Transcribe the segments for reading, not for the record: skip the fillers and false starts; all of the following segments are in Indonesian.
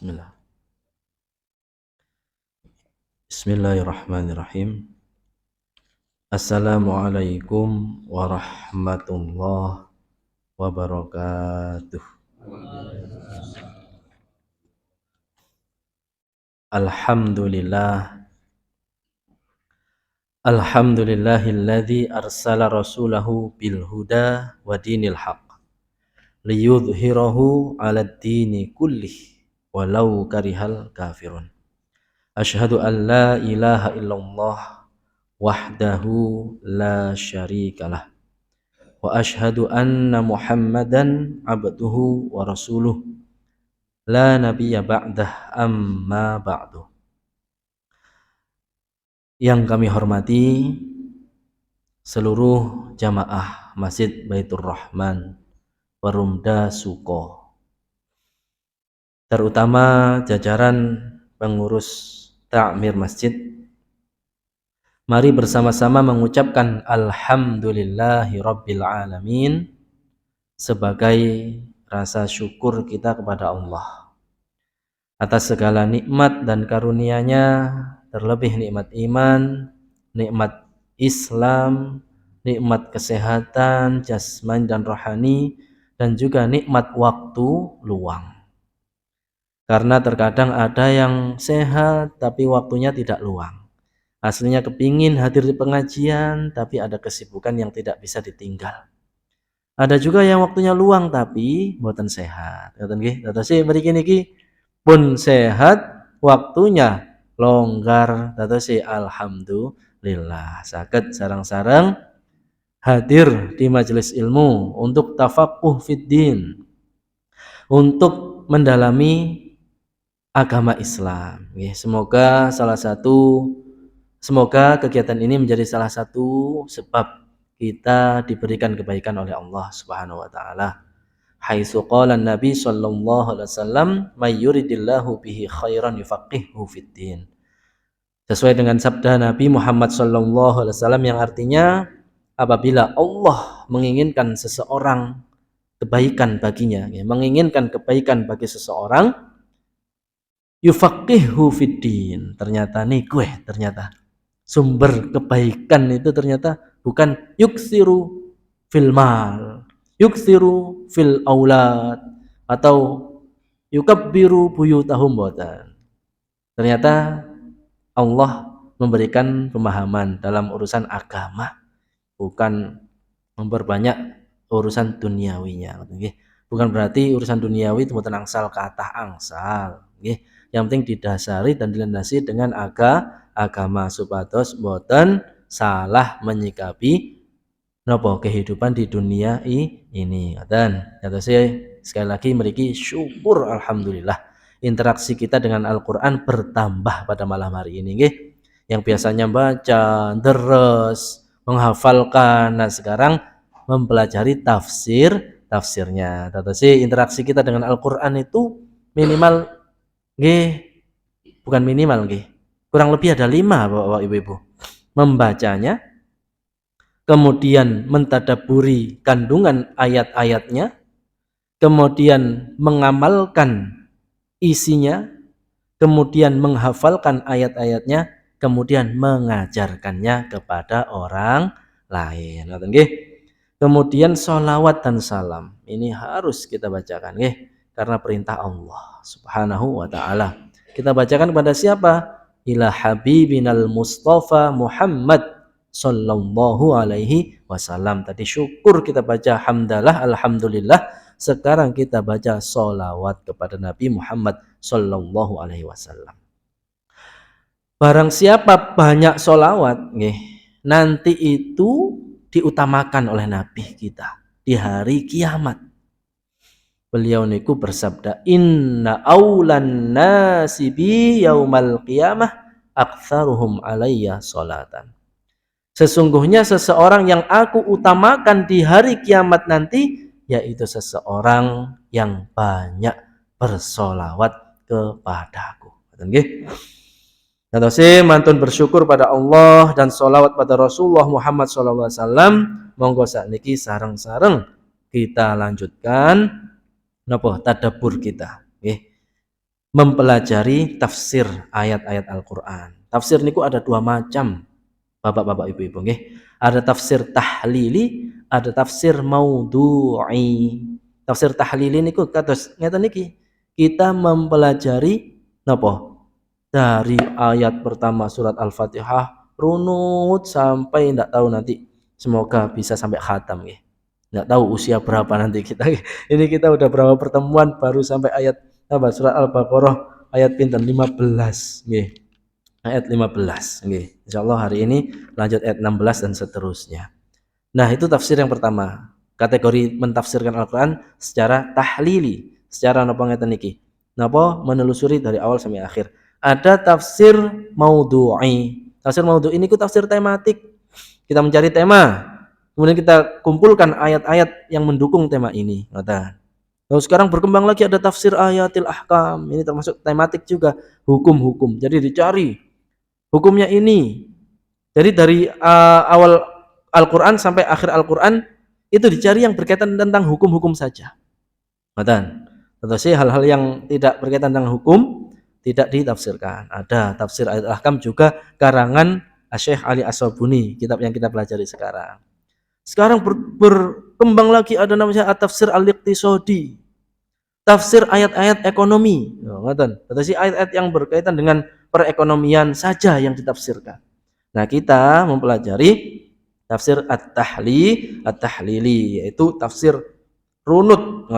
Bismillah. Bismillahirrahmanirrahim. Assalamualaikum warahmatullahi wabarakatuh. Alhamdulillah. Alhamdulillahilladzi arsala rasulahu bil huda wa dinil haqq liyudhhirahu 'alad dini kullih walau karihal kafirun. Asyhadu an la ilaha illallah wahdahu la syarikalah wa asyhadu anna Muhammadan abduhu wa rasuluh la nabiyya ba'dah amma ba'du. Yang kami hormati seluruh jamaah Masjid Baitur Rahman Perumda Suko, terutama jajaran pengurus takmir masjid. Mari bersama-sama mengucapkan alhamdulillahi rabbil alamin sebagai rasa syukur kita kepada Allah atas segala nikmat dan karunia-Nya, terlebih nikmat iman, nikmat Islam, nikmat kesehatan jasmani dan rohani, dan juga nikmat waktu luang. Karena terkadang ada yang sehat tapi waktunya tidak luang. Aslinya kepingin hadir di pengajian tapi ada kesibukan yang tidak bisa ditinggal. Ada juga yang waktunya luang tapi mboten sehat. Ngoten nggih, dados mriki niki pun sehat, waktunya longgar, dados alhamdulillah saged sareng-sareng hadir di majelis ilmu untuk tafaqquh fid din, untuk mendalami agama Islam. Semoga kegiatan ini menjadi salah satu sebab kita diberikan kebaikan oleh Allah Subhanahu wa taala. Haitsu qala Nabi sallallahu alaihi wasallam, "May yuridillahu bihi khairan yufaqihuhu fid din." Sesuai dengan sabda Nabi Muhammad sallallahu alaihi wasallam yang artinya, apabila Allah menginginkan seseorang kebaikan baginya, menginginkan kebaikan bagi seseorang, yufaqihuhu fid din. Ternyata sumber kebaikan itu ternyata bukan yuksiru fil mal, yuksiru fil aulad, atau yukabbiru buyutahum botan. Ternyata Allah memberikan pemahaman dalam urusan agama, bukan memperbanyak urusan duniawinya. Bukan berarti urusan duniawi itu mboten angsal kathah angsal. Yang penting didasari dan dilandasi dengan agama supados mboten salah menyikapi kehidupan di dunia ini. Dan sekali lagi mriki syukur alhamdulillah interaksi kita dengan Al-Qur'an bertambah pada malam hari ini nggih. Yang biasanya baca, deres, menghafalkan, nah sekarang mempelajari tafsirnya. Interaksi kita dengan Al-Qur'an itu minimal nggih, bukan minimal nggih, kurang lebih ada 5 Bapak Ibu. Membacanya, kemudian mentadabburi kandungan ayat-ayatnya, kemudian mengamalkan isinya, kemudian menghafalkan ayat-ayatnya, kemudian mengajarkannya kepada orang lain. Kemudian sholawat dan salam ini harus kita bacakan karena perintah Allah Subhanahu wa taala. Kita bacakan kepada siapa? Ila habibinal Mustafa Muhammad sallallahu alaihi wasallam. Tadi syukur kita baca hamdalah, alhamdulillah. Sekarang kita baca sholawat kepada Nabi Muhammad sallallahu alaihi wasallam. Barang siapa banyak sholawat, nanti itu diutamakan oleh Nabi kita di hari kiamat. Beliau niku bersabda, inna aulan nasi bi yaumal qiyamah aktsaruhum alayya sholatan. Sesungguhnya seseorang yang aku utamakan di hari kiamat nanti, yaitu seseorang yang banyak bersolawat kepadaku. Mantun bersyukur pada Allah dan solawat pada Rasulullah Muhammad SAW. Monggo sakniki sareng-sareng kita lanjutkan tadabbur kita. mempelajari tafsir ayat-ayat Al-Qur'an. Tafsir niku ada dua macam, Bapak-bapak, Ibu-ibu nggih. Ada tafsir tahlili, ada tafsir maudhu'i. Tafsir tahlili niku kados ngeten niki. Kita mempelajari napa? Dari ayat pertama surat Al-Fatihah runut sampai ndak tahu nanti, semoga bisa sampai khatam nggih. Nggak tahu usia berapa nanti kita. Ini kita udah berapa pertemuan baru sampai ayat apa? Surat Al-Baqarah ayat pinten 15 nggih. Ayat 15 nggih. Insyaallah hari ini lanjut ayat 16 dan seterusnya. Nah, itu tafsir yang pertama. Kategori mentafsirkan Al-Qur'an secara tahlili, secara napa ngeten niki. Napa menelusuri dari awal sampai akhir. Ada tafsir maudhu'i. Tafsir maudhu'i niku tafsir tematik. Kita mencari tema, kemudian kita kumpulkan ayat-ayat yang mendukung tema ini. Lalu sekarang berkembang lagi ada tafsir ayatil ahkam. Ini termasuk tematik juga, hukum-hukum. Jadi dicari hukumnya ini. Jadi dari awal Al-Quran sampai akhir Al-Quran itu dicari yang berkaitan tentang hukum-hukum saja. Tentu sih hal-hal yang tidak berkaitan tentang hukum tidak ditafsirkan. Ada tafsir ayatil ahkam juga karangan Syekh Ali As-Sabuni, kitab yang kita pelajari sekarang. Sekarang berkembang lagi ada namanya tafsir al-iqtisadi, tafsir ayat-ayat ekonomi. Berarti ayat-ayat yang berkaitan dengan perekonomian saja yang ditafsirkan. Nah, kita mempelajari tafsir at-tahlili, yaitu tafsir runut.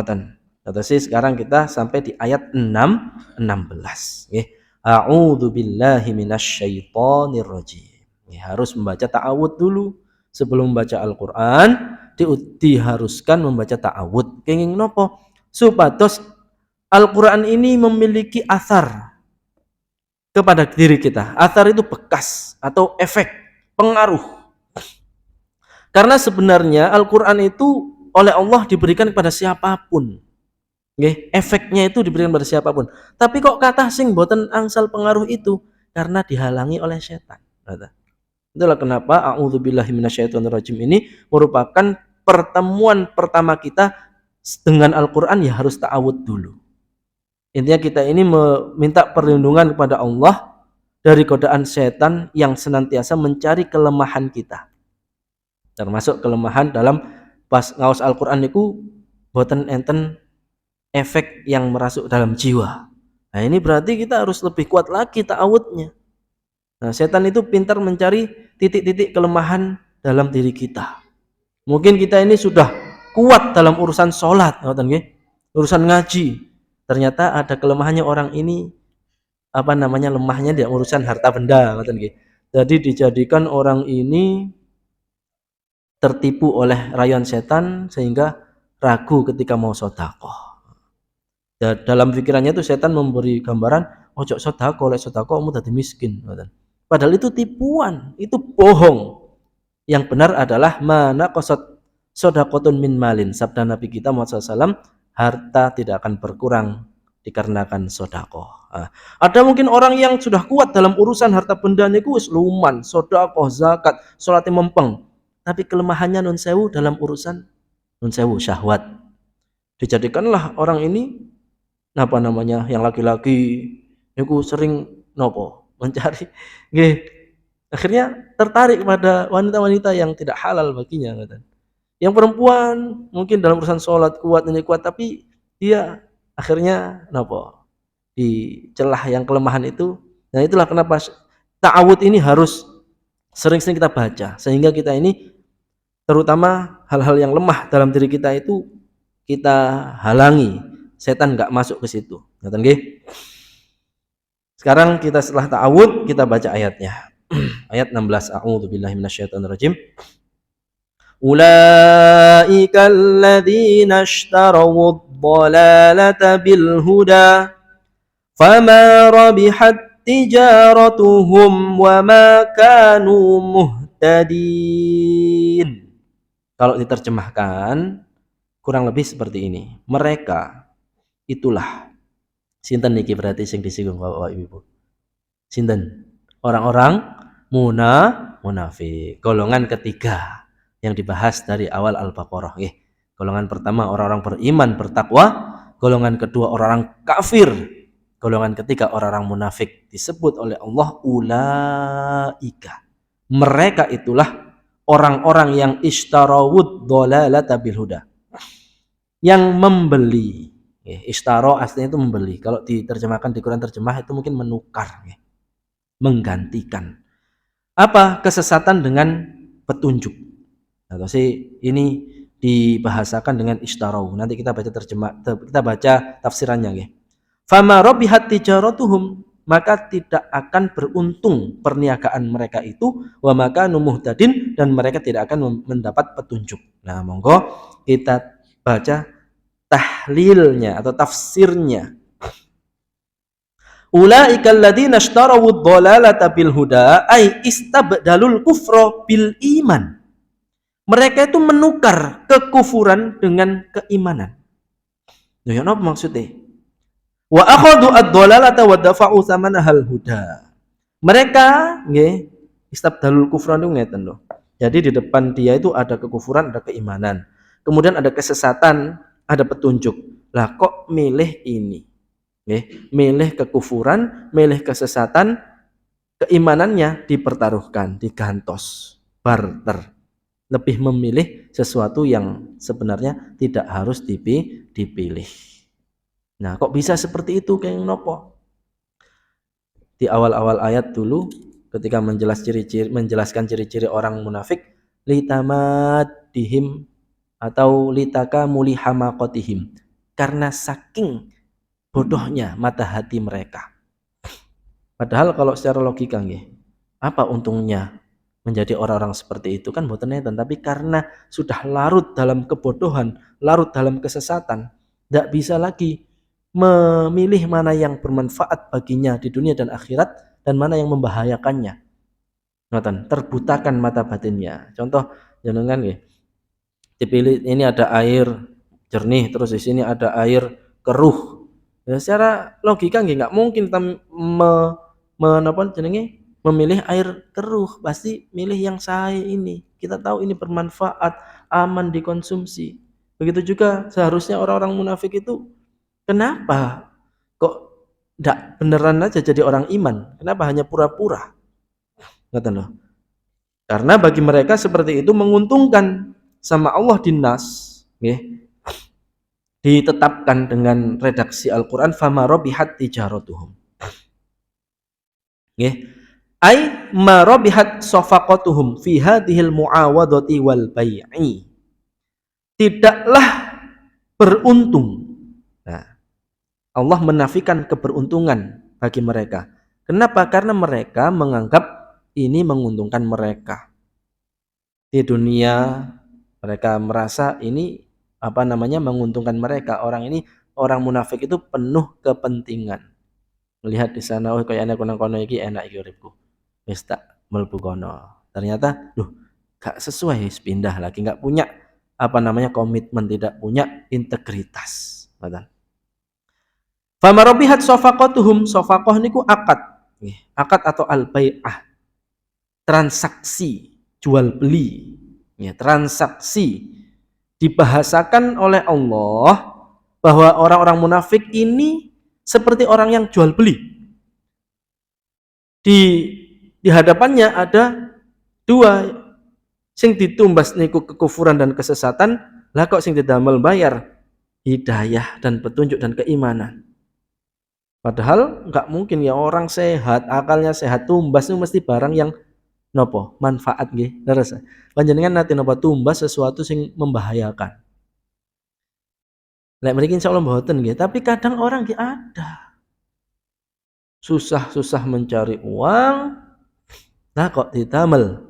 Berarti sekarang kita sampai di ayat 16. A'udzu billahi minasyaitonir rajim. Harus membaca ta'awud dulu sebelum membaca Al-Qur'an. Diharuskan membaca ta'awud. Kenging nopo? Supados Al-Qur'an ini memiliki athar kepada diri kita. Athar itu bekas atau efek, pengaruh. Karena sebenarnya Al-Qur'an itu oleh Allah diberikan kepada siapapun. Efeknya itu diberikan pada siapapun. Tapi kok kata sing boten angsal pengaruh itu? Karena dihalangi oleh setan. Itulah kenapa a'udzubillahi minasyaitonirrajim ini merupakan pertemuan pertama kita dengan Al-Quran, ya harus ta'awud dulu. Intinya kita ini meminta perlindungan kepada Allah dari godaan setan yang senantiasa mencari kelemahan kita. Termasuk kelemahan dalam pas ngaos Al-Quran itu boten enten efek yang merasuk dalam jiwa. Nah, ini berarti kita harus lebih kuat lagi ta'awudnya. Nah, setan itu pintar mencari titik-titik kelemahan dalam diri kita. Mungkin kita ini sudah kuat dalam urusan sholat, urusan ngaji. Ternyata ada kelemahannya orang ini, lemahnya di urusan harta benda. Jadi dijadikan orang ini tertipu oleh rayuan setan sehingga ragu ketika mau sedekah. Dalam pikirannya itu setan memberi gambaran, ojo sedekah, oleh sedekah kamu dadi miskin. Padahal itu tipuan, itu bohong. Yang benar adalah mana qasad shadaqatun min malin. Sabda Nabi kita Muhammad SAW, harta tidak akan berkurang dikarenakan sedekah. Ada mungkin orang yang sudah kuat dalam urusan harta benda niku wis luman, sedekah, zakat, salat mempeng. Tapi kelemahannya nun sewu dalam urusan syahwat. Dijadikanlah orang ini yang laki-laki niku sering mencari akhirnya tertarik pada wanita-wanita yang tidak halal baginya. Yang perempuan mungkin dalam urusan sholat kuat tapi dia akhirnya di celah yang kelemahan itu. Nah, itulah kenapa ta'awud ini harus sering-sering kita baca, sehingga kita ini terutama hal-hal yang lemah dalam diri kita itu kita halangi, setan nggak masuk ke situ. Sekarang kita setelah ta'awud, kita baca ayatnya. Ayat 16. A'udzubillahi minasyaitonirrajim. Ulaika alladzina ishtarawu ad-dhalalata bil huda fama rabihat tijaratuhum wa ma kanu muhtadin. Kalau diterjemahkan kurang lebih seperti ini. Mereka itulah, sinten niki berarti sing disinggung Bapak Ibu? Sinten? Orang-orang munafik. Golongan ketiga yang dibahas dari awal Al-Baqarah. Golongan pertama orang-orang beriman bertakwa, golongan kedua orang-orang kafir, golongan ketiga orang-orang munafik disebut oleh Allah ulaika. Mereka itulah orang-orang yang ishtarawud dhalalata bil huda. Yang membeli. Ishtaro aslinya itu membeli. Kalau diterjemahkan di Quran terjemah itu mungkin menukar, menggantikan. Apa? Kesesatan dengan petunjuk. Atau sih ini dibahasakan dengan ishtarau. Nanti kita baca kita baca tafsirannya, Fama rabihat tijaratuhum, maka tidak akan beruntung perniagaan mereka itu, wa maka numuhtadin, dan mereka tidak akan mendapat petunjuk. Nah, monggo kita baca tahlilnya atau tafsirnya. Ulaikal ladzina ishtarawud dhalalata bil huda ay istabdalul kufra bil iman. Mereka itu menukar kekufuran dengan keimanan. Ya apa maksudnya? Wa akhadhu ad-dhalalata wa dafa'u tsamanahal huda. Mereka nggih istabdalul kufra itu ngeten lho. Jadi di depan dia itu ada kekufuran, ada keimanan. Kemudian ada kesesatan, ada petunjuk. Lah kok milih ini? Milih kekufuran, milih kesesatan, keimanannya dipertaruhkan, digantos, barter. Lebih memilih sesuatu yang sebenarnya tidak harus dipilih. Nah, kok bisa seperti itu kayak nopo? Di awal-awal ayat dulu ketika menjelaskan ciri-ciri orang munafik, litamadihim atau litaka mulihamaqatihim, karena saking bodohnya mata hati mereka. Padahal kalau secara logika apa untungnya menjadi orang-orang seperti itu? Kan mboten nenten, tapi karena sudah larut dalam kebodohan, larut dalam kesesatan, tidak bisa lagi memilih mana yang bermanfaat baginya di dunia dan akhirat dan mana yang membahayakannya. Ngoten, terbutakan mata batinnya. Contoh jenengan dipilih ini ada air jernih, terus di sini ada air keruh. Ya, secara logika nggak mungkin kita memilih air keruh, pasti milih yang sahih ini. Kita tahu ini bermanfaat, aman dikonsumsi. Begitu juga seharusnya orang-orang munafik itu, kenapa kok enggak beneran aja jadi orang iman? Kenapa hanya pura-pura? Ngoten loh. Karena bagi mereka seperti itu menguntungkan sama Allah dinas, ditetapkan dengan redaksi Al-Qur'an fama rabihat tijaratuhum. Ai ma rabihat shafaqatuhum fi hadhil muawadati wal bai'i. Tidaklah beruntung. Nah, Allah menafikan keberuntungan bagi mereka. Kenapa? Karena mereka menganggap ini menguntungkan mereka. Di dunia mereka merasa ini menguntungkan mereka. Orang munafik itu penuh kepentingan. Melihat di sana, oh kayak enak kono iki enak iki uripku. Wis tak mlebu kono. Ternyata gak sesuai, pindah lagi, gak punya komitmen, tidak punya integritas. Ngoten. Famarabihat shafaqatuhum, shafaqah niku akad. Akad atau al-bai'ah. Transaksi, jual beli. Transaksi dibahasakan oleh Allah bahwa orang-orang munafik ini seperti orang yang jual beli. Di hadapannya ada dua, sing ditumbas niku kekufuran dan kesesatan, lah kok sing didamel bayar hidayah dan petunjuk dan keimanan. Padahal nggak mungkin orang sehat, akalnya sehat, tumbas itu mesti barang yang manfaat nggih. Leres. Panjenengan nate napa tumbas sesuatu sing membahayakan. Lek mriki insyaallah mboten nggih, tapi kadang orang ada susah-susah mencari uang, nah kok ditamel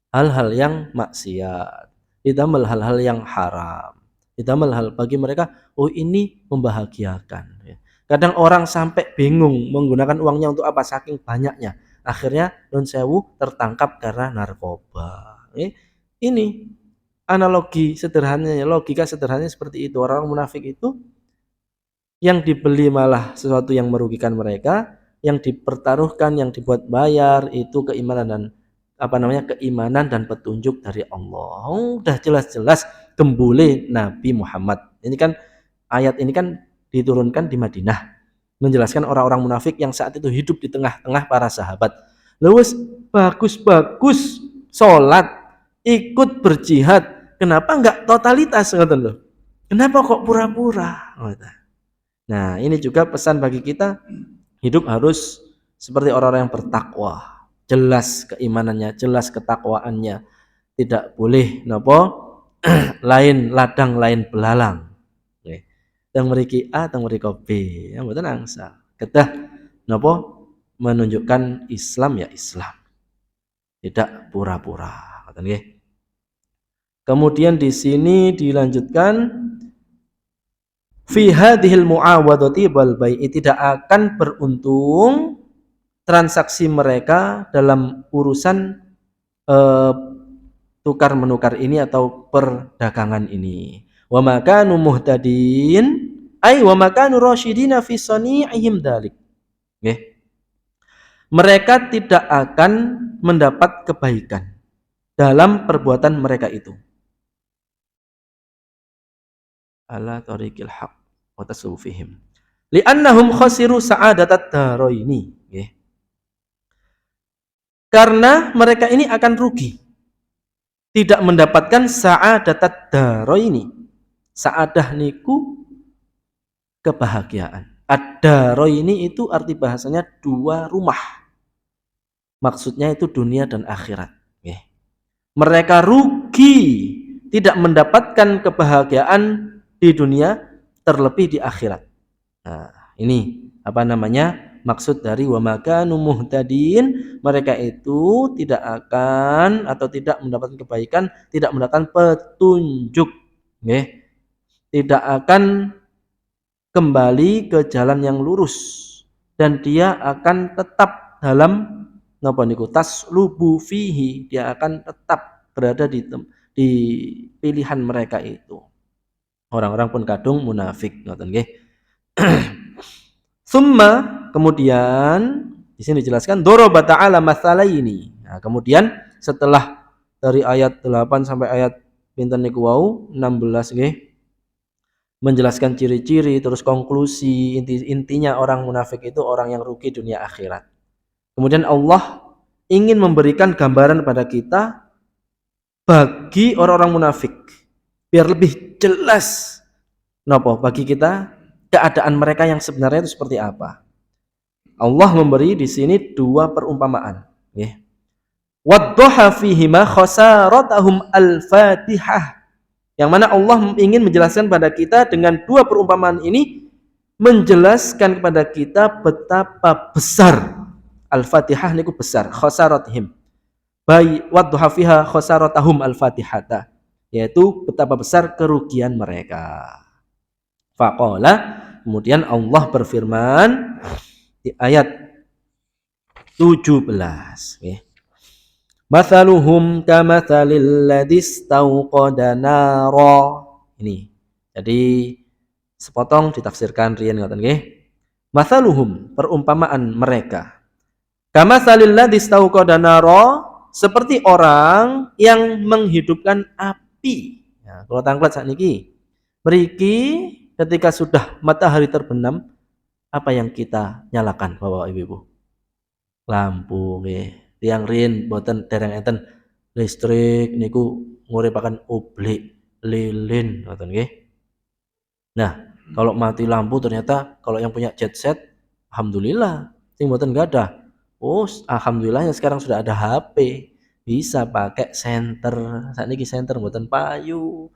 hal-hal yang maksiat, ditamel hal-hal yang haram, ditamel hal bagi mereka ini membahagiakan. Kadang orang sampai bingung menggunakan uangnya untuk apa, saking banyaknya. Akhirnya nun sewu tertangkap karena narkoba. Ini analogi sederhananya, logika sederhananya seperti itu. Orang munafik itu yang dibeli malah sesuatu yang merugikan mereka, yang dipertaruhkan, yang dibuat bayar itu keimanan dan petunjuk dari Allah. Udah jelas-jelas gembule Nabi Muhammad. Ini kan ayat ini kan diturunkan di Madinah. menjelaskan orang-orang munafik yang saat itu hidup di tengah-tengah para sahabat. Lewis bagus-bagus sholat, ikut berjihad, kenapa enggak totalitas ngoten lho? Kenapa kok pura-pura? Nah, ini juga pesan bagi kita, hidup harus seperti orang-orang yang bertakwa, jelas keimanannya, jelas ketakwaannya, tidak boleh napa lain ladang lain belalang. Nggih. Teng mriki A, teng mriki B, ya mboten angsal. Kedah napa menunjukkan Islam ya Islam. Tidak pura-pura, ngoten nggih. Kemudian di sini dilanjutkan fi hadhil muawadati wal bai'i, tidak akan beruntung transaksi mereka dalam urusan tukar menukar ini atau perdagangan ini. Wa makanu muhtadin ay wa makanu rasyidina fi sani'ihim dzalik. Nggih. Mereka tidak akan mendapat kebaikan dalam perbuatan mereka itu. Ala tariqil haq wa tasawufihim. Li'annahum khasiru sa'adatat daraini. Nggih. Karena mereka ini akan rugi, tidak mendapatkan sa'adatat daraini. Sa'adah niku kebahagiaan. Ad-daraini itu arti bahasanya dua rumah. Maksudnya itu dunia dan akhirat. Mereka rugi, tidak mendapatkan kebahagiaan di dunia, terlebih di akhirat. Nah, ini apa namanya? Maksud dari wa makanu muhtadin, mereka itu tidak akan atau tidak mendapatkan kebaikan, tidak mendapatkan petunjuk, tidak akan kembali ke jalan yang lurus, dan dia akan tetap dalam napa niku taslubu fihi, dia akan tetap berada di pilihan mereka itu. Orang-orang pun kadung munafik, ngoten nggih. Summa, kemudian di sini dijelaskan daraba ta'ala matsalaini. Nah, kemudian setelah dari ayat 8 sampai ayat pinten niku wau 16 nggih, menjelaskan ciri-ciri, terus konklusi, intinya orang munafik itu orang yang rugi dunia akhirat. Kemudian Allah ingin memberikan gambaran pada kita bagi orang-orang munafik biar lebih jelas napa bagi kita keadaan mereka yang sebenarnya itu seperti apa. Allah memberi di sini dua perumpamaan, nggih. Wadduha fihima khasaratahum al-Fatihah. Yang mana Allah ingin menjelaskan pada kita dengan dua perumpamaan ini, menjelaskan kepada kita betapa besar Al-Fatihah niku besar, khasaratihim. Bai wadduha fiha khasaratahum al-Fatihata, yaitu betapa besar kerugian mereka. Faqala, kemudian Allah berfirman di ayat 17, nggih. Mathaluhum kamathalil ladzi istauqada nara. Ini. Jadi sepotong ditafsirkan riyen ngoten nggih. Mathaluhum, perumpamaan mereka. Kamathalil ladzi istauqada nara, seperti orang yang menghidupkan api. Ya, kalau tangklet sakniki. Mriki ketika sudah matahari terbenam, apa yang kita nyalakan Bapak Ibu? Lampu nggih. Tiang rin boten dereng enten listrik niku nguripaken oblik lilin ngoten nggih. Nah, kalau mati lampu ternyata kalau yang punya jet set alhamdulillah, sing boten enggak ada. Oh, alhamdulillahnya sekarang sudah ada HP, bisa pakai senter. Sakniki senter boten payu.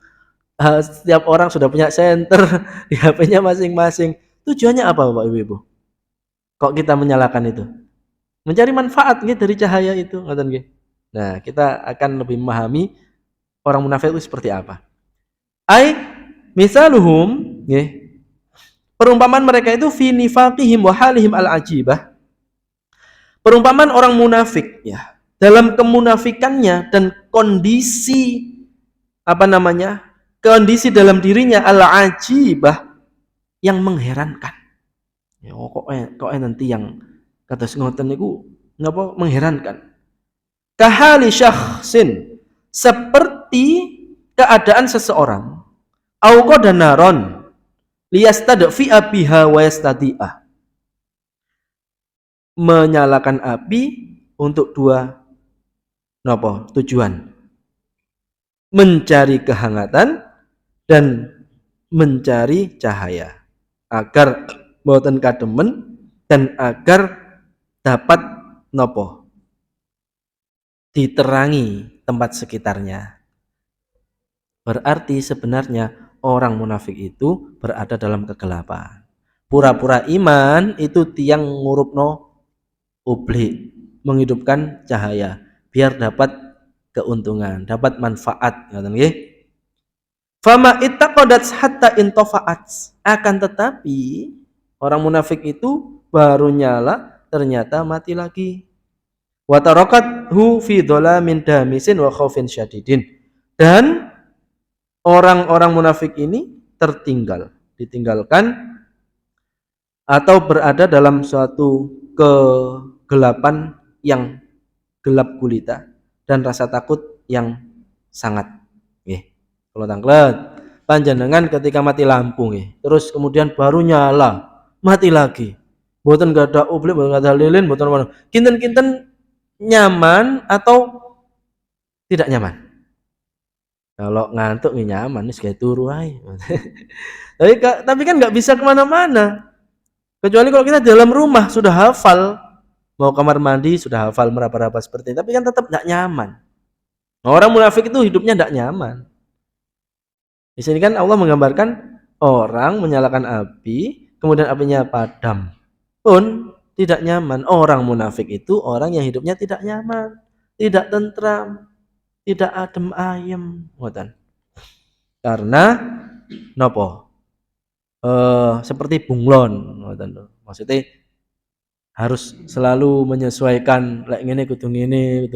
Setiap orang sudah punya senter di HP-nya masing-masing. Tujuannya apa Bapak Ibu? Kok kita menyalakan itu? Mencari manfaat nggih dari cahaya itu, ngoten nggih. Nah, kita akan lebih memahami orang munafik itu seperti apa. Ai misaluhum nggih. Perumpamaan mereka itu fi nifaqihim wa halihim al-ajibah. Perumpamaan orang munafik ya, dalam kemunafikannya dan kondisi apa namanya? Kondisi dalam dirinya al-ajibah yang mengherankan. Ya kok nanti yang kados ngoten niku napa mengherankan. Kahali syakhsin, seperti keadaan seseorang au qadanaron liyastadfi'a biha wa yastadi'ah. menyalakan api untuk dua tujuan, mencari kehangatan dan mencari cahaya, agar boten kademen dan agar dapat diterangi tempat sekitarnya. Berarti sebenarnya orang munafik itu berada dalam kegelapan. Pura-pura iman itu tiang ngurupno publik, menghidupkan cahaya biar dapat keuntungan, dapat manfaat, ngoten nggih. Fama ittaqadat hatta intofa'at. Akan tetapi orang munafik itu baru nyala ternyata mati lagi. Wa tarakathu fi dhalamin damisin wa khaufin syadidin. Dan orang-orang munafik ini ditinggalkan atau berada dalam suatu kegelapan yang gelap gulita dan rasa takut yang sangat. Nggih. Kalau tanglet panjenengan ketika mati lampu nggih, terus kemudian baru nyala, mati lagi. Mboten gadah oblik, mboten gadah lilin, mboten apa. Kinten-kinten nyaman atau tidak nyaman? Kalau ngantuk nyaman, wis gawe turu ae. Tapi kan nggak bisa kemana-mana. Kecuali kalau kita di dalam rumah sudah hafal, mau kamar mandi sudah hafal meraba-raba seperti ini, tapi kan tetap nggak nyaman. Orang munafik itu hidupnya nggak nyaman. Di sini kan Allah menggambarkan orang menyalakan api, kemudian apinya padam, pun tidak nyaman. Orang munafik itu orang yang hidupnya tidak nyaman, tidak tentram, tidak adem ayem, ngoten. Karena seperti bunglon, ngoten. Maksudnya harus selalu menyesuaikan lek ngene kudu ngene,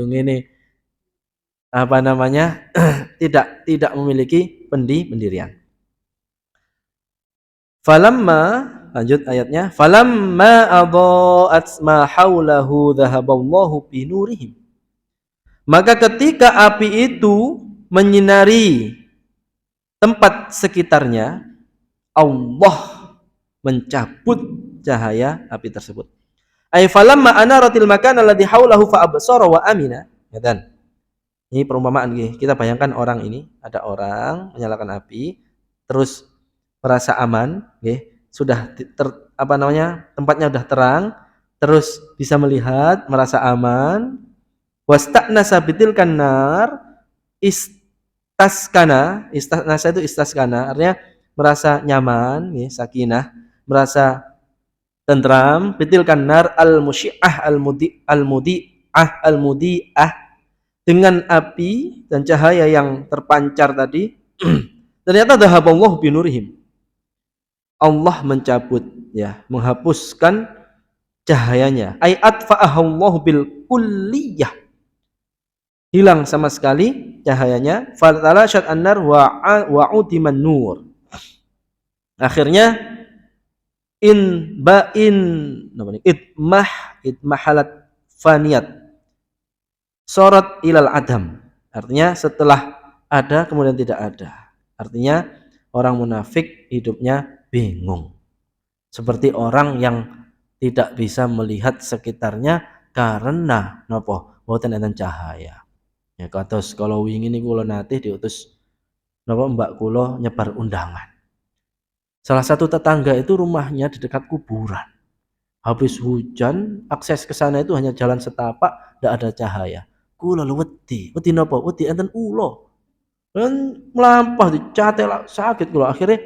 tidak memiliki pendirian. Falamma, lanjut ayatnya, falamma adha'at ma haulahu dhahaballahu bi nurihim. Maka ketika api itu menyinari tempat sekitarnya, Allah mencabut cahaya api tersebut. Ay falamma anaratil makan alladhi haulahu fa absara wa amina. Ini perumpamaan nggih. Kita bayangkan orang ini, ada orang menyalakan api terus merasa aman nggih, sudah tempatnya sudah terang, terus bisa melihat, merasa aman. Wasta'nasa bitilkan nar, istaskanah itu istaskana, artinya merasa nyaman nggih, sakinah, merasa tentram, bitilkan nar al-musyi'ah al-mudi'ah dengan api dan cahaya yang terpancar tadi. Ternyata dhahaballahu binurihim, Allah mencabut, menghapuskan cahayanya. Ay atfa'ahallahu bil kulliyah, hilang sama sekali cahayanya. Fatalashat an-nar wa udiman nur. Akhirnya idmahalat faniyat sorot ilal adam, artinya setelah ada kemudian tidak ada. Artinya orang munafik hidupnya bingung, seperti orang yang tidak bisa melihat sekitarnya karena boten enten cahaya. Ya kados kalau wingi niku kula nate diutus mbak kula nyebar undangan. Salah satu tetangga itu rumahnya di dekat kuburan. Habis hujan, akses ke sana itu hanya jalan setapak, tidak ada cahaya. Kula wedi napa? Wedi enten ula. Dan melampah dicatel sakit kula, akhirnya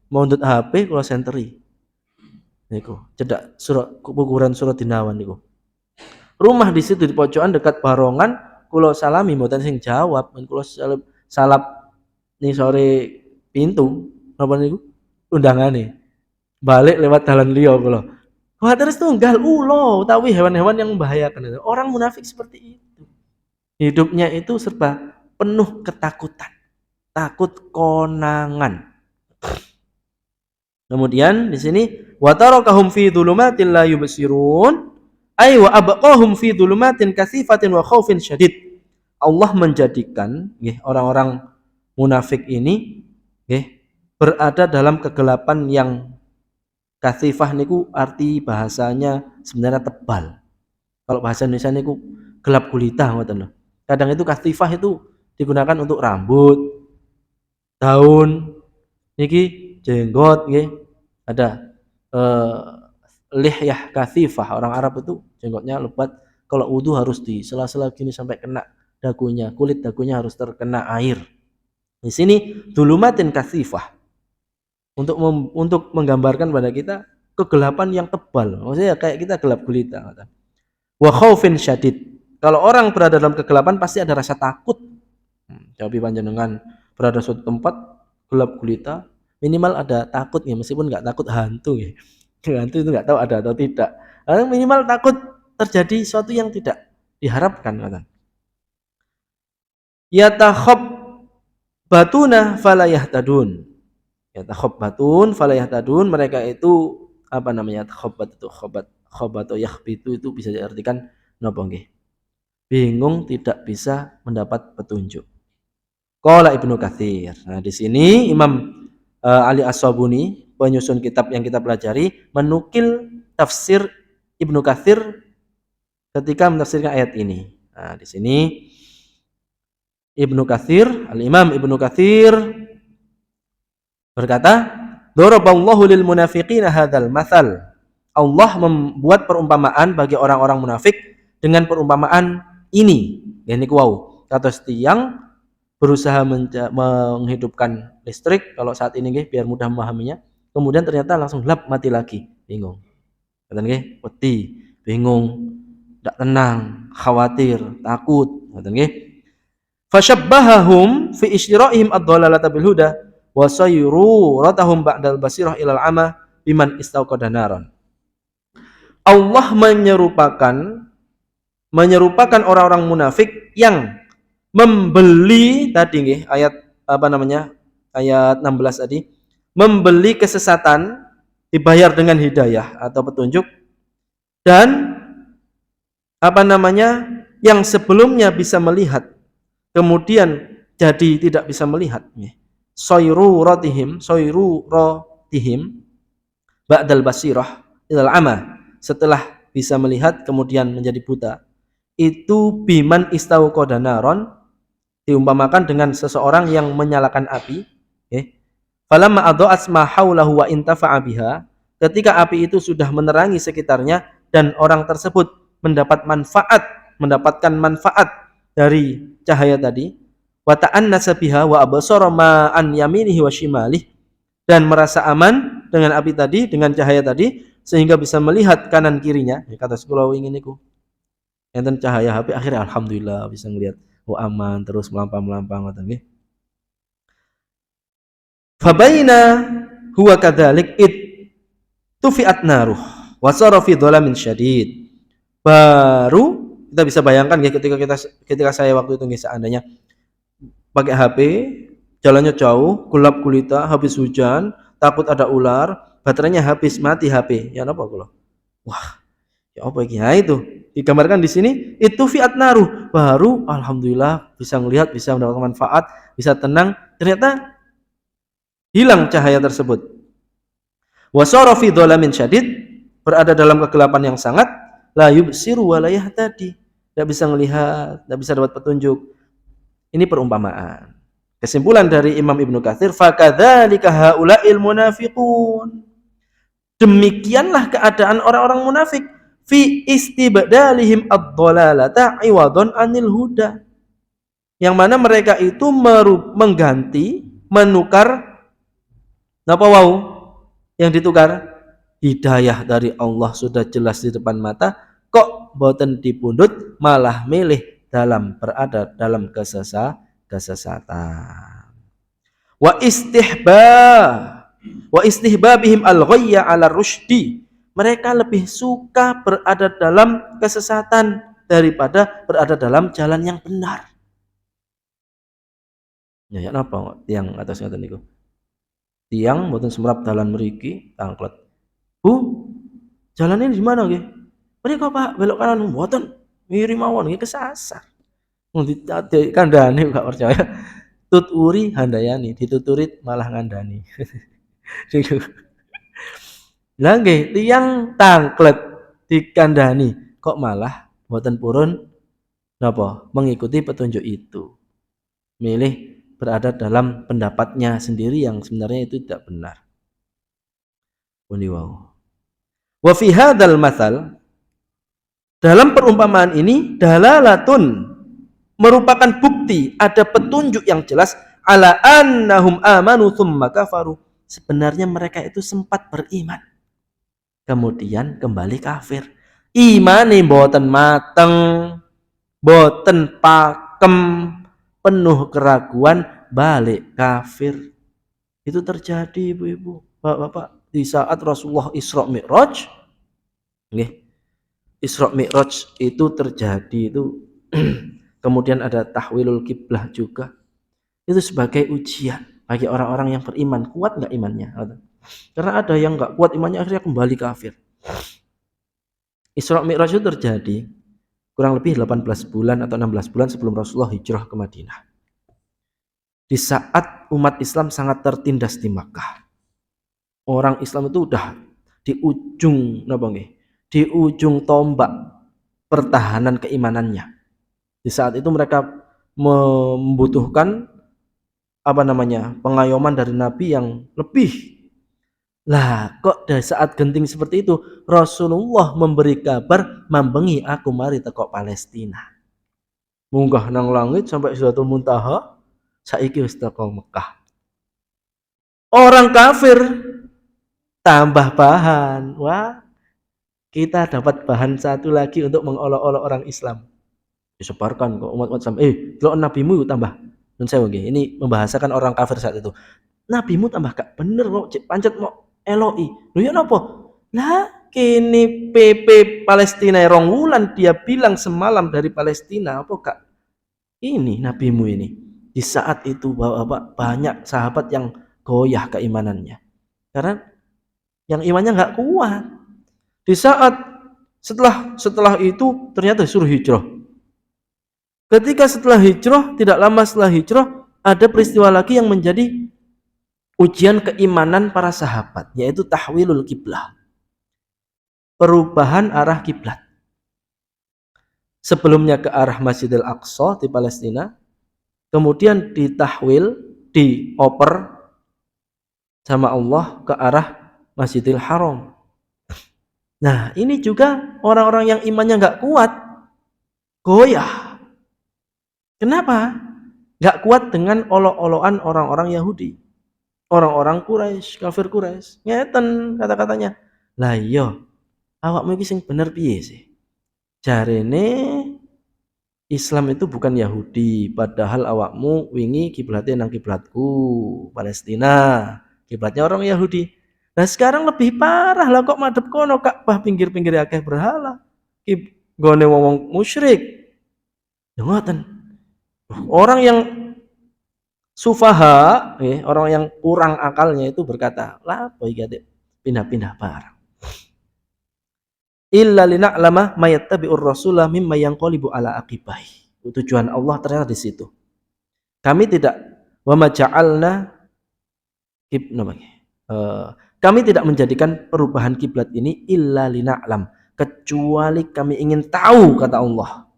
mondot HP kula senteri. Niku, cedak kuburan Surat Dinawan niku. Rumah di situ di pojokan dekat barongan, kula salami mboten sing jawab, kula salap ning sore pintu napa niku undangane. Balik lewat dalan liya kula. Wah, terus tunggal ulo utawi hewan-hewan yang membahayakan. Orang munafik seperti itu. Hidupnya itu serba penuh ketakutan, takut konangan. Kemudian di sini wa tarakahum fi dhulumatin la yubsirun, ay wa abqahum fi dhulumatin kasifatin wa khaufin syadid. Allah menjadikan orang-orang munafik ini berada dalam kegelapan yang Kathifah niku arti bahasanya sebenarnya tebal. Kalau bahasa Indonesia niku gelap gulita ngoten lho. Kadang itu kathifah itu digunakan untuk rambut, daun, niki jenggot nggih. Ada lihyah kathifah. Orang Arab itu jenggotnya lebat. Kalau wudu harus di sela-sela gini sampai kena dagunya, kulit dagunya harus terkena air. Di sini dulumatin kathifah untuk menggambarkan pada kita kegelapan yang tebal. Maksudnya kayak kita gelap gulita. Wa khaufin syadid. Kalau orang berada dalam kegelapan pasti ada rasa takut. Tapi panjenengan berada suatu tempat gelap gulita, minimal ada takut ya, meskipun nggak takut hantu ya. Hantu itu nggak tahu ada atau tidak. Minimal takut terjadi sesuatu yang tidak diharapkan. Yatakhab batuna falayahtadun. Yatakhabbatun falayahtadun, mereka itu apa namanya? Takhabbat itu khabat atau yakhbitu itu bisa diartikan napa nggih? Bingung, tidak bisa mendapat petunjuk. Qala Ibnu Katsir. Nah, di sini Imam Ali As-Sabuni, penyusun kitab yang kita pelajari, menukil tafsir Ibnu Katsir ketika menafsirkan ayat ini. Nah, di sini Ibnu Katsir, Al-Imam Ibnu Katsir berkata, daraballahu lil munafiqina hadzal matsal. Allah membuat perumpamaan bagi orang-orang munafik dengan perumpamaan ini. Yani wow, kata tiang berusaha menghidupkan listrik kalau saat ini nggih biar mudah memahaminya. Kemudian ternyata langsung lap mati lagi. Bingung. Kata nggih, wedi, bingung, tidak tenang, khawatir, takut, kata nggih. Fasyabbahahum fi isyra'ihim ad-dhalalata bil huda wa sayruratahum ba'dal basirah ilal ama biman istauqada naran. Allah menyerupakan orang-orang munafik yang membeli tadi nggih, ayat apa namanya? Ayat 16 tadi, membeli kesesatan dibayar dengan hidayah atau petunjuk, dan apa namanya? Yang sebelumnya bisa melihat kemudian jadi tidak bisa melihat. Sayruratihim ba'dal basirah ilal ama, setelah bisa melihat kemudian menjadi buta. Itu biman istauqada naron, diumpamakan dengan seseorang yang menyalakan api. Falamma adha'at ma haulahu wa intafa'a biha, ketika api itu sudah menerangi sekitarnya dan orang tersebut mendapatkan manfaat dari cahaya tadi, wa ta'annasa biha wa absara ma an yaminihi wa shimalih, dan merasa aman dengan api tadi, dengan cahaya tadi, sehingga bisa melihat kanan kirinya. Kata sekolah ingin niku enten cahaya HP, akhirnya alhamdulillah bisa melihat, aman, terus melampang ngoten nggih. Fabaina huwa kadzalik tufiat naruh wa sara fi dhalamin syadid. Baru kita bisa bayangkan ya, ketika saya waktu itu nggih, seandainya pakai HP, jalannya jauh, gelap gulita, habis hujan, takut ada ular, baterainya habis, mati HP. Ya napa kula? Wah, ya apa iki? Nah, itu digambarkan di sini, itu fiat naruh, baru alhamdulillah bisa melihat, bisa mendapatkan manfaat, bisa tenang. Ternyata hilang cahaya tersebut. Wasara fi dhalamin syadid, berada dalam kegelapan yang sangat, la yubsiru wa la yahtadi, tidak bisa melihat, tidak bisa dapat petunjuk. Ini perumpamaan. Kesimpulan dari Imam Ibnu Katsir, fakadzalika haula'il munafiqun. Demikianlah keadaan orang-orang munafik fi istibdalihim ad-dhalalata iwadun anil huda, yang mana mereka itu mengganti, menukar napa wau yang ditukar? Hidayah dari Allah sudah jelas di depan mata, kok boten dipundhut, malah milih berada dalam kesesatan. Wa istihbabihim al-ghayya ala rusydi, mereka lebih suka berada dalam kesesatan daripada berada dalam jalan yang benar. Ya napa tiang atas ngoten niku? Tiang mboten semrap dalan mriki tangklet. Bu, jalan ini di mana nggih? Mriko Pak, belok kanan. Mboten, ngiri mawon nggih, kesasar. Mun dikandhani gak percaya. Tuturi handayani, dituturit malah ngandani. Lah nggih, tiyang tangklet dikandani kok malah mboten purun napa mengikuti petunjuk itu. Milih berada dalam pendapatnya sendiri yang sebenarnya itu tidak benar. Pundi wau. Wa fi hadzal matsal, dalam perumpamaan ini dalalatun, merupakan bukti, ada petunjuk yang jelas ala annahum amanu tsumma kafaru. Sebenarnya mereka itu sempat beriman, kemudian kembali kafir. Imane mboten mateng, mboten pakem, penuh keraguan, balik kafir. Itu terjadi ibu-ibu, bapak-bapak, di saat Rasulullah Isra Mi'raj. Nggih, Isra Mi'raj itu terjadi itu kemudian ada tahwilul kiblah juga. Itu sebagai ujian bagi orang-orang yang beriman. Kuat nggak imannya? Karena ada yang nggak kuat imannya akhirnya kembali kafir. Isra Mi'raj itu terjadi kurang lebih 18 bulan atau 16 bulan sebelum Rasulullah hijrah ke Madinah. Di saat umat Islam sangat tertindas di Makkah. Orang Islam itu udah di ujung di ujung tombak pertahanan keimanannya. Di saat itu mereka membutuhkan pengayoman dari Nabi yang lebih. Lah kok dari saat genting seperti itu Rasulullah memberi kabar, mambengi aku mari teko Palestina. Munggah nang langit sampai Sidratul Muntaha, saiki wis teko Mekah. Orang kafir tambah bahan. Wah, kita dapat bahan satu lagi untuk mengolok-olok orang Islam. Disebarkan ke umat-umat Islam. Delok nabimu tambah. Nun sewu nggih, ini membahasakan orang kafir saat itu. Nabimu tambah gak bener kok, pancet mau eloi. Lho ya napa? Lah kini PP Palestina rong wulan dia bilang semalam dari Palestina, apa kak? Ini nabimu ini. Di saat itu Bapak banyak sahabat yang goyah keimanannya. Karena yang imannya nggak kuat. Di saat setelah itu ternyata disuruh hijrah. Ketika setelah hijrah, tidak lama setelah hijrah, ada peristiwa lagi yang menjadi ujian keimanan para sahabat, yaitu tahwilul kiblah. Perubahan arah kiblat. Sebelumnya ke arah Masjidil Aqsa di Palestina, kemudian ditahwil, dioper sama Allah ke arah Masjidil Haram. Nah, ini juga orang-orang yang imannya nggak kuat, goyah. Kenapa? Nggak kuat dengan olok-olokan orang-orang Yahudi, orang-orang Quraisy, kafir Quraisy. Ngeten kata-katanya. Lah iya, awakmu iki sing bener piye sih? Jarene Islam itu bukan Yahudi, padahal awakmu wingi kiblatnya nang kiblatku Palestina, kiblatnya orang Yahudi. Nah sekarang lebih parah lah, kok madhep kono Ka'bah pinggir-pinggir akeh berhala, gone wong musyrik. Ngoten. Orang yang sufaha, orang yang kurang akalnya itu berkata, lah apa iki pindah-pindah barang. Illa lina'lama mayattabi'ur rasulah mimma yanqalibu ala aqibahi. Tujuan Allah ternyata di situ. Kami tidak kami tidak menjadikan perubahan kiblat ini illa lina'lam, kecuali kami ingin tahu, kata Allah.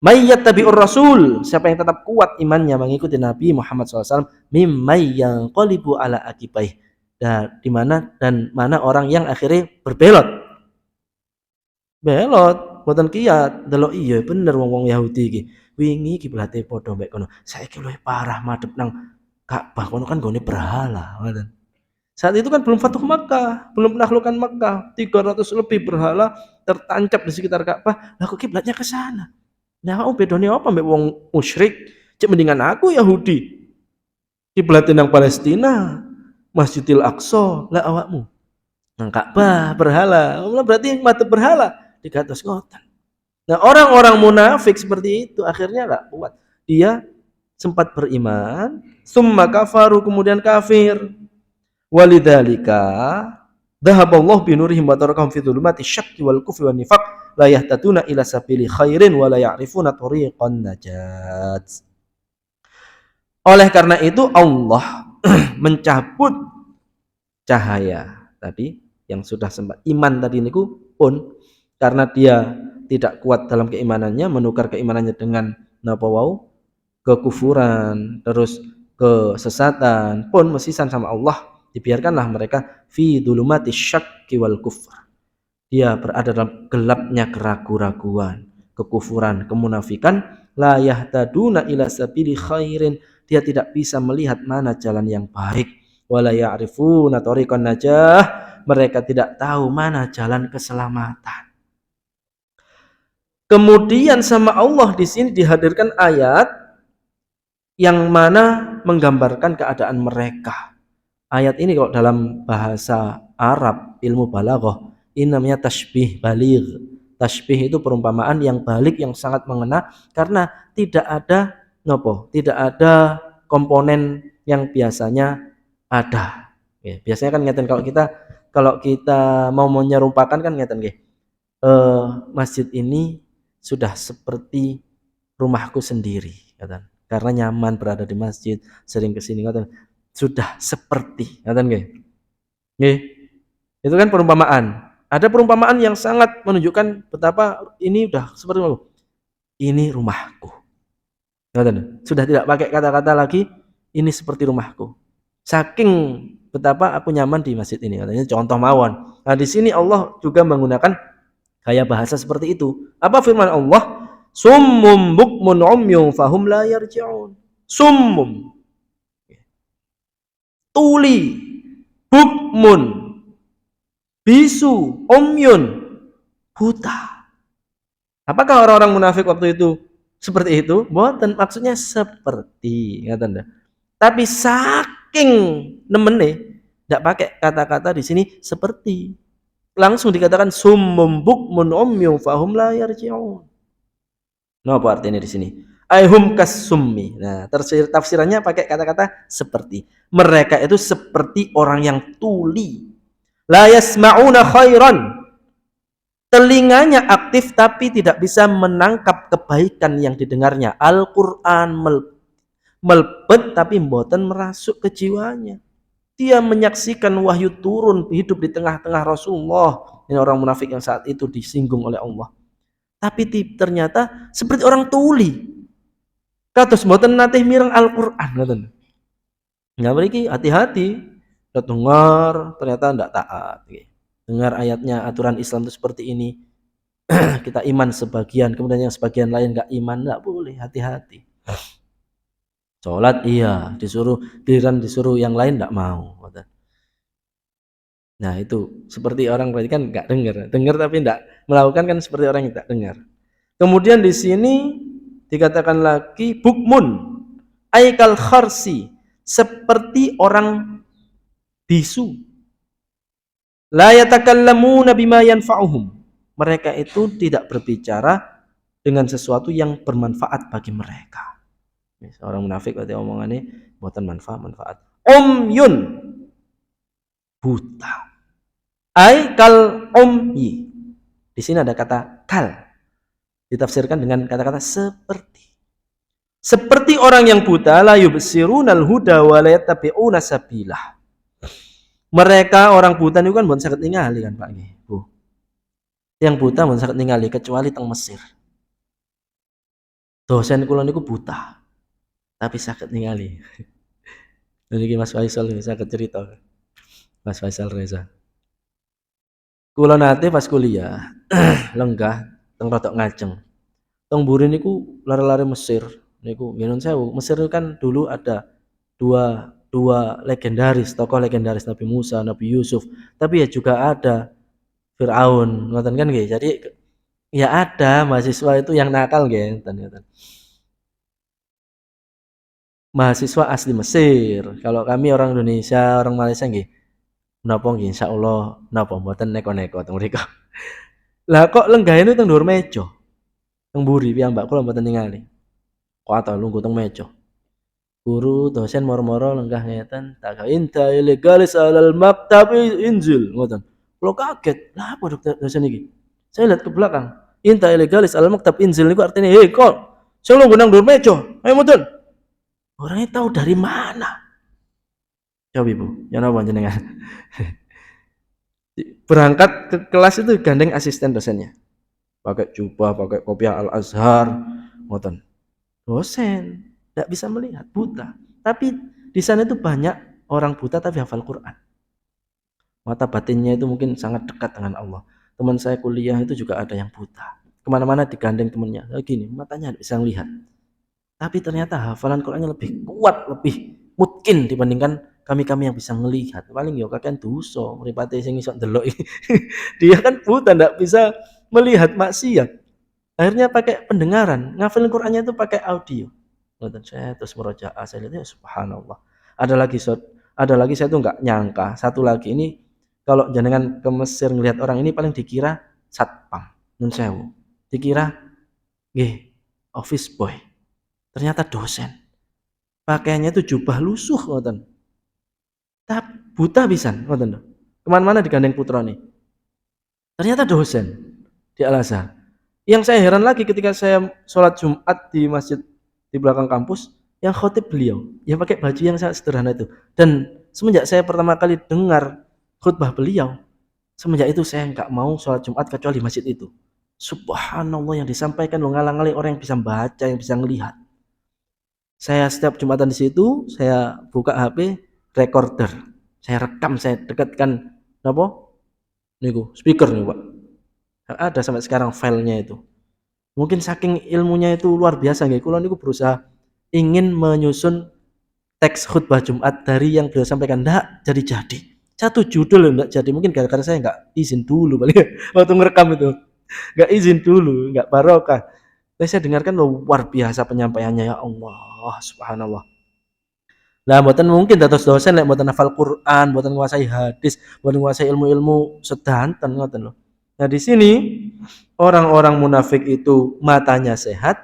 Mayyattabi'ur rasul, siapa yang tetap kuat imannya mengikuti Nabi Muhammad SAW, mimma yanqalibu ala aqibahi, dan mana orang yang akhirnya berbelot mboten kiat delok iya bener wong Yahudi iki wingi kiblate padha mek kono, saiki luwih parah madhep nang Ka'bah kono kan gone berhala ngoten. Saat itu kan belum Fatuh Makkah, belum penaklukan Makkah, 300 lebih berhala tertancap di sekitar Ka'bah. Lah kok kiblatnya ke sana? Nah, bedone apa mek wong musyrik? Cek mendingan aku Yahudi, kiblatnya nang Palestina, Masjidil Aqsa, lah awakmu nang Ka'bah berhala. Berarti madhep berhala dikatos ngoten. Nah, orang-orang munafik seperti itu akhirnya enggak kuat. Dia sempat beriman, summa kafaru, kemudian kafir. Walidzalika dhahaballahu binurihim wa tarakahum fi dhulumati syakki wal kufri wan nifaq la yahtaduna ila sabili khairin wa la ya'rifuna tariqan najat. Oleh karena itu Allah mencabut cahaya tadi yang sudah sempat iman tadi niku pun karena dia tidak kuat dalam keimanannya, menukar keimanannya dengan napa wau kekufuran, terus kesesatan pun mesisan sama Allah, dibiarkanlah mereka fi dzulumati syakki wal kufr. Dia berada dalam gelapnya keraguan-raguan, kekufuran, kemunafikan, la yahtaduna ila sabili khairin. Dia tidak bisa melihat mana jalan yang baik. Wala ya'rifuna tariqan najah. Mereka tidak tahu mana jalan keselamatan. Kemudian sama Allah di sini dihadirkan ayat yang mana menggambarkan keadaan mereka. Ayat ini kalau dalam bahasa Arab, ilmu balaghah, ini namanya tashbih baligh. Tashbih itu perumpamaan yang balik, yang sangat mengena, karena tidak ada tidak ada komponen yang biasanya ada. Ya, biasanya kan ngeten kalau kita mau menyerupakan kan ngeten nggih. Masjid ini sudah seperti rumahku sendiri, kata. Karena nyaman berada di masjid, sering kesini, kata. Sudah seperti, kata nggih. Nggih. Itu kan perumpamaan. Ada perumpamaan yang sangat menunjukkan betapa ini udah seperti rumahku. Ini rumahku. Kata. Sudah tidak pakai kata-kata lagi, ini seperti rumahku. Saking betapa aku nyaman di masjid ini, katanya contoh mawon. Nah, di sini Allah juga menggunakan gaya bahasa seperti itu. Apa firman Allah? Summum bukmun umyun fahum la yarji'un. Summum, tuli, bukmun, bisu, umyun, buta. Apakah orang-orang munafik waktu itu seperti itu? Boten, maksudnya seperti, ngaten. Tapi saking nemene, tidak pakai kata-kata di sini seperti. Langsung dikatakan summum bukmun umyun fahum la yarji'un. Apa artinya di sini? Aihum kasummi. Nah, tafsirannya pakai kata-kata seperti. Mereka itu seperti orang yang tuli. La yasma'una khairan. Telinganya aktif tapi tidak bisa menangkap kebaikan yang didengarnya. Al-Qur'an melebet tapi mboten merasuk ke jiwanya. Dia menyaksikan wahyu turun hidup di tengah-tengah Rasulullah. Ini orang munafik yang saat itu disinggung oleh Allah. Tapi ternyata seperti orang tuli. Kados mboten nate mireng Al-Qur'an ngoten. Nah, mriki hati-hati. Dengar ternyata ndak taat. Dengar ayatnya, aturan Islam itu seperti ini. Kita iman sebagian, kemudian yang sebagian lain enggak iman, enggak boleh, hati-hati. Sholat iya, disuruh yang lain enggak mau. Nah, itu seperti orang berarti kan enggak dengar tapi enggak melakukan, kan seperti orang yang tidak dengar. Kemudian di sini dikatakan lagi bukmun aikal kharsi, seperti orang bisu. La yatakallamuna bima yanfa'uhum. Mereka itu tidak berbicara dengan sesuatu yang bermanfaat bagi mereka. Orang munafik berarti omongannya buatan manfaat. Umyun, buta. Aikal umyi. Di sini ada kata kal. Ditafsirkan dengan kata-kata seperti. Seperti orang yang buta, la yubsirunal huda wa la yattabi'una sabilah. Mereka orang buta itu kan bon saged ningali kan Pak nggih, Bu. Yang buta bon saged ningali kecuali teng Mesir. Dosen kula niku buta. Tapi saged ningali. Niki Mas Faisal ini saged cerita. Mas Faisal Reza. Kula nate pas kuliah lenggah teng rodok ngajeng. Teng mburi niku lare-lare Mesir niku nggih sewu. Mesir itu kan dulu ada dua legendaris, tokoh legendaris, Nabi Musa, Nabi Yusuf, tapi ya juga ada Fir'aun, ngoten kan nggih. Jadi ya ada mahasiswa itu yang nakal nggih, ngoten. Mahasiswa asli Mesir. Kalau kami orang Indonesia, orang Malaysia nggih. Menapa nggih insyaallah napa mboten neko-neko teng mriku. Lah kok lenggahene teng dhuwur meja. Teng mburi piyambak kula mboten ningali. Kok ata lungguh teng meja. Guru dosen moro-moro lenggah ngeten, tak inta ilegalis alal maktab injil ngoten. Kula kaget, lah apa dosen iki? Saya lihat ke belakang. Inta ilegalis alal maktab injil niku artinya, "Hei kok, saya lungguh nang dhuwur meja. Ayo mudun." Orangnya tahu dari mana? Coba Ibu, ya napa jenengan? Berangkat ke kelas itu gandeng asisten dosennya. Pakai jubah, pakai kopiah Al-Azhar, ngoten. Dosen tidak bisa melihat, buta. Tapi di sana itu banyak orang buta tapi hafal Quran. Mata batinnya itu mungkin sangat dekat dengan Allah. Teman saya kuliah itu juga ada yang buta. Kemana-mana digandeng temennya. Gini, matanya bisa melihat. Tapi ternyata hafalan Qurannya lebih kuat, lebih mungkin dibandingkan kami-kami yang bisa melihat. Paling ya kakek dosa, mripate sing iso ndelok. Dia kan buta, tidak bisa melihat maksiat. Akhirnya pakai pendengaran, ngafalin Qurannya itu pakai audio. Nonton saya terus merojaah, saya lihat ya subhanallah. Ada lagi saya tuh nggak nyangka. Satu lagi ini kalau jenengan ke Mesir ngelihat orang ini paling dikira satpam, nun sewu. Dikira nggih office boy. Ternyata dosen. Pakaiannya itu jubah lusuh ngoten. Tapi buta pisan ngoten lho. Kemana-mana digandeng putra nih. Ternyata dosen di Al-Azhar. Yang saya heran lagi ketika saya sholat Jumat di masjid di belakang kampus, yang khotib beliau, yang pakai baju yang sangat sederhana itu. Dan semenjak saya pertama kali dengar khutbah beliau, semenjak itu saya nggak mau sholat Jumat kecuali di masjid itu. Subhanallah, yang disampaikan mengalang-alang orang yang bisa baca, yang bisa melihat. Saya setiap Jumatan di situ, saya buka HP recorder, saya rekam, saya dekatkan apa? Niku speaker nih Pak. Ada sampai sekarang filenya itu. Mungkin saking ilmunya itu luar biasa nggih. Kula niku berusaha ingin menyusun teks khutbah Jumat dari yang beliau sampaikan, ndak jadi-jadi. Satu judul ndak jadi, mungkin gara-gara saya nggak izin dulu paling waktu ngerekam itu. Nggak izin dulu, nggak barokah. Tapi saya dengarkan luar biasa penyampaiannya, ya Allah, subhanallah. Lah mboten mungkin dados dosen lek mboten hafal Quran, mboten nguasai hadis, mboten nguasai ilmu-ilmu sedanten ngoten lho. Nah, di sini orang-orang munafik itu matanya sehat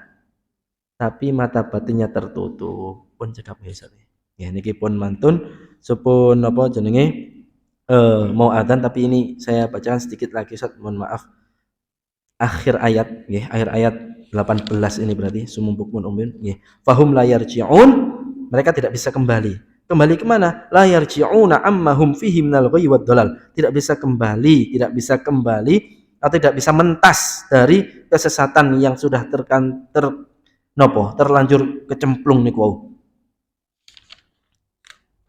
tapi mata batinnya tertutup. Pun cekap nggih. Ya niki pun mantun supun apa jenenge mau adzan tapi ini saya bacakan sedikit lagi Ustaz, mohon maaf. Akhir ayat nggih, akhir ayat 18 ini berarti sumum bukmun ummin nggih. Fahum la yarji'un, mereka tidak bisa kembali. Kembali ke mana? La yarji'una amma hum fihi minal ghayyi wad dalal. Tidak bisa kembali, tidak bisa kembali atau tidak bisa mentas dari kesesatan yang sudah terlanjur kecemplung niku wau.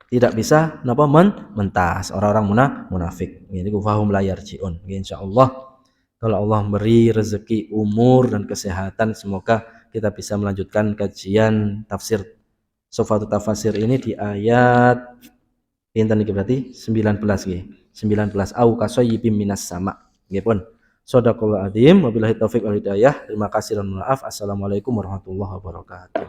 Tidak bisa napa mentas orang-orang munafik. Ini ku fahum la yarji'un. Insyaallah kalau Allah beri rezeki umur dan kesehatan, semoga kita bisa melanjutkan kajian tafsir Sofatul Tafasir ini di ayat pinten iki berarti 19 nggih. 19 au kasayyibim minas sama. Nggih pun. Shadaqallahu adzim, wabillahi taufik wal hidayah. Terima kasih dan maaf. Assalamualaikum warahmatullahi wabarakatuh.